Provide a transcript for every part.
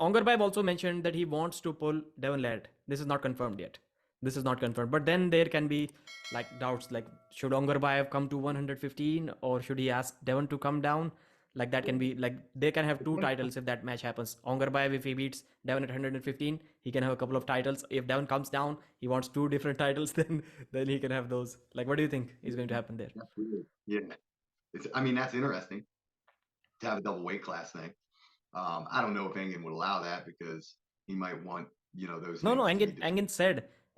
Ongarbayev also mentioned that he wants to pull Devon Larratt. This is not confirmed yet. This is not confirmed. But then there can be like doubts like should Ongarbayev come to 115 or should he ask Devon to come down? Like that can be like they can have two titles if that match happens. Ongarbayev, if he beats Devon at 115, he can have a couple of titles. If Devon comes down, he wants two different titles, then he can have those. Like what do you think is going to happen there? That's weird. Yeah, I mean, that's interesting to have a double weight class thing. I don't know if Engen would allow that because he might want those No, no, things to be determined.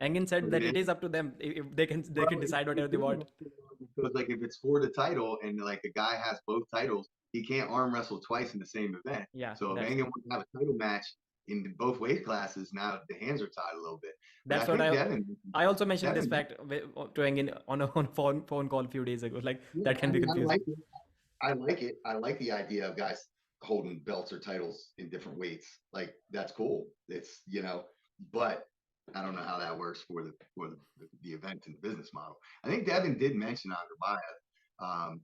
Engin said that it It is up to them. If they Well, can decide whatever it's they want. interesting because like if it's for the title and like a guy has both titles, he can't arm wrestle twice in the same event. Yeah, So if that's Engen wants to have a title match in both weight classes, now the hands are tied a little bit. But I that's what think Devin, I also mentioned this Devin, fact to Engin on a phone call a few days ago. Like yeah, that I can be mean, I confusing. like it. I like it. I like the idea of guys holding belts or titles in different weights. Like that's cool. It's but I don't know how that works for the event and the business model. I think Devin did mention Ongarbayev,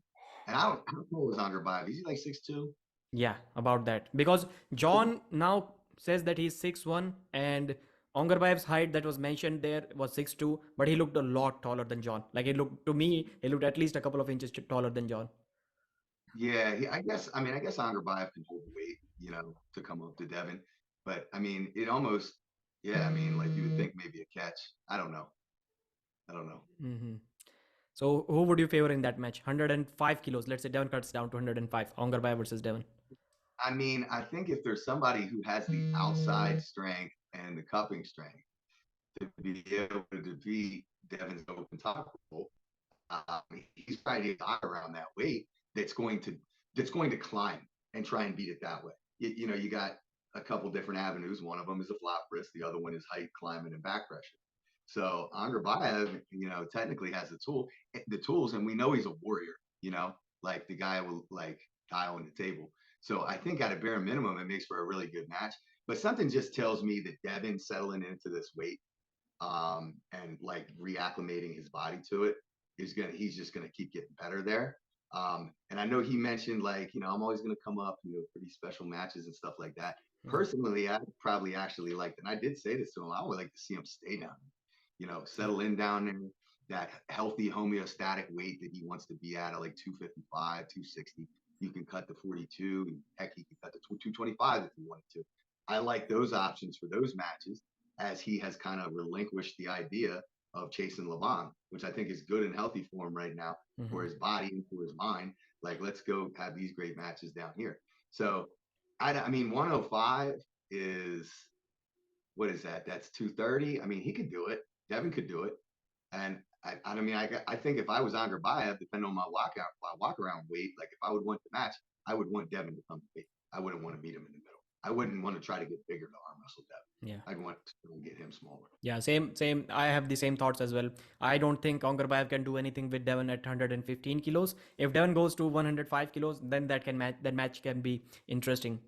and I don't how tall is Ongarbayev? Is he like 6'2"? Yeah, about that because John now says that he's 6'1" and Ongarbayev's height that was mentioned there was 6'2", but he looked a lot taller than John. Like it looked to me, he looked at least a couple of inches taller than John. Yeah, I guess. I mean, I guess Ongarbayev can hold the weight, to come up to Devin. But I mean, it almost, yeah. I mean, like you would think maybe a catch. I don't know. I don't know. Hmm. So who would you favor in that match? 105 kilos. Let's say Devon cuts down to 105. Ongarbayev versus Devon. I mean, I think if there's somebody who has the outside strength and the cupping strength to be able to defeat Devin's open top roll, he's probably around that weight that's going to climb and try and beat it that way. You got a couple different avenues. One of them is a flop wrist. The other one is height, climbing, and back pressure. So Angarbayev, technically has the tools, and we know he's a warrior. Like the guy will like dial on the table. So I think at a bare minimum, it makes for a really good match. But something just tells me that Devin settling into this weight, and like reacclimating his body to it he's just gonna keep getting better there. And I know he mentioned like, I'm always gonna come up, for these special matches and stuff like that. Yeah. Personally, I probably actually like, and I did say this to him, I would like to see him stay down, settle in down in that healthy homeostatic weight that he wants to be at like 255, 260. You can cut to 42. Heck, he can cut to 225 if he wanted to. I like those options for those matches as he has kind of relinquished the idea of chasing Levon, which I think is good and healthy for him right now, Mm-hmm. for his body and for his mind. Like, let's go have these great matches down here. So, I mean, 105 is what is that? That's 230. I mean, he could do it. Devin could do it. And I mean, I think if I was Ongarbayev, depending on my walk around weight, like if I would want the match, I would want Devin to come to me. I wouldn't want to meet him in the middle. I wouldn't want to try to get bigger to arm wrestle Devin. Yeah. I'd want to get him smaller. Yeah, same. I have the same thoughts as well. I don't think Ongarbayev can do anything with Devon at 115 kilos. If Devon goes to 105 kilos, then that match can be interesting.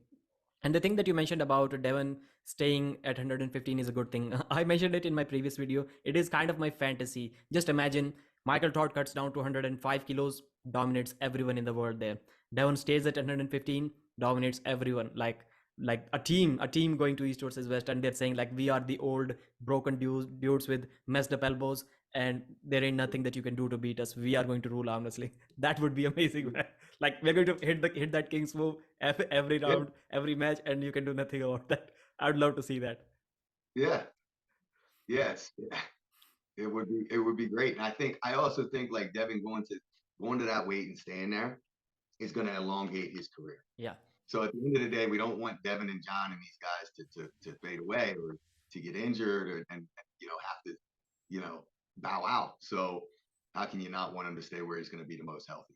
And the thing that you mentioned about Devon staying at 115 is a good thing. I mentioned it in my previous video. It is kind of my fantasy. Just imagine Michael Todd cuts down to 105 kilos, dominates everyone in the world there. Devon stays at 115, dominates everyone. Like a team going to east versus west, and they're saying like we are the old broken dudes with messed up elbows, and there ain't nothing that you can do to beat us. We are going to rule arm wrestling. That would be amazing, man. Like we're going to hit that king's move every Yeah, round, every match, and you can do nothing about that. I'd love to see that. yeah, yes. Yeah. It would be great. And I also think like Devin going to that weight and staying there is going to elongate his career. Yeah. So at the end of the day, we don't want Devin and John and these guys to fade away or to get injured and have to bow out. So how can you not want him to stay where he's going to be the most healthy?